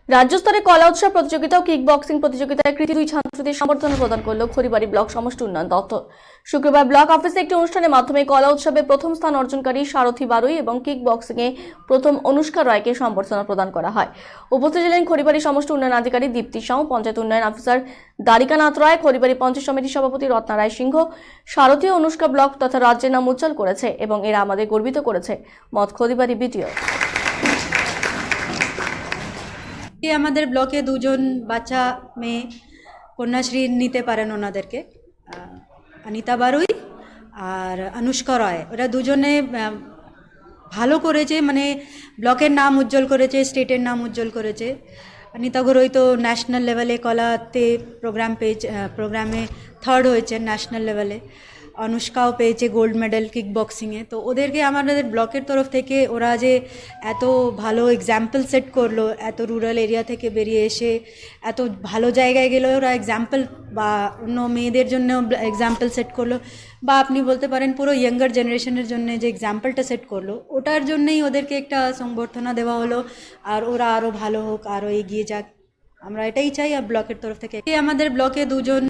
রাজ্য স্তরে কলা উৎসব প্রতিযোগিতা ও কিক বক্সিং প্রতিযোগিতায় কৃতি দুই ছাত্রদের সংবর্ধনা প্রদান করল খড়িবাড়ি ব্লক সমষ্টি উন্নয়ন দপ্তর। শুক্রবার ব্লক অফিসে একটি অনুষ্ঠানের মাধ্যমে কলা উৎসবে প্রথম স্থান অর্জনকারী সারথী বারুই এবং কিক বক্সিং এ প্রথম অনুষ্কা রায়কে সংবর্ধনা প্রদান করা হয়। উপস্থিত ছিলেন খড়িবাড়ি সমষ্টি উন্নয়ন আধিকারিক দীপ্তি সাউ, পঞ্চায়েত উন্নয়ন অফিসার দ্বারিকানাথ রায়, খড়িবাড়ি পঞ্চায়েত সমিতির সভাপতি রত্না রায় সিংহ। সারথী ও অনুষ্কা ব্লক তথা রাজ্যের নাম উজ্জ্বল করেছে এবং এরা আমাদের গর্বিত করেছে, মত খড়িবাড়ি বিডিও। আমাদের ব্লকে দুজন বাচ্চা মেয়ে কন্যাশ্রী নিতে পারেন ওনাদেরকে, অনিতা বারুই আর অনুষ্কা রয়। ওরা দুজনে ভালো করেছে, মানে ব্লকের নাম উজ্জ্বল করেছে, স্টেটের নাম উজ্জ্বল করেছে। অনিতা বারুই তো ন্যাশনাল লেভেলে কলাতে প্রোগ্রামে থার্ড হয়েছে ন্যাশনাল লেভেলে। অনুষ্কাও পেয়েছে গোল্ড মেডেল কিক বক্সিংয়ে। তো ওদেরকে আমাদের ব্লকের তরফ থেকে ওরা যে এত ভালো এক্সাম্পল সেট করলো, এত রুরাল এরিয়া থেকে বেরিয়ে এসে এত ভালো জায়গায় গেলে ওরা এক্সাম্পল বা অন্য মেয়েদের জন্য এক্সাম্পল সেট করলো, বা আপনি বলতে পারেন পুরো ইয়াঙ্গার জেনারেশনের জন্য যে এক্সাম্পলটা সেট করলো, ওটার জন্যই ওদেরকে একটা সংবর্ধনা দেওয়া হলো। আর ওরা আরও ভালো হোক, আরও এগিয়ে যাক, আমরা এটাই চাই। আর ব্লকের তরফ থেকে আমাদের ব্লকে দুজন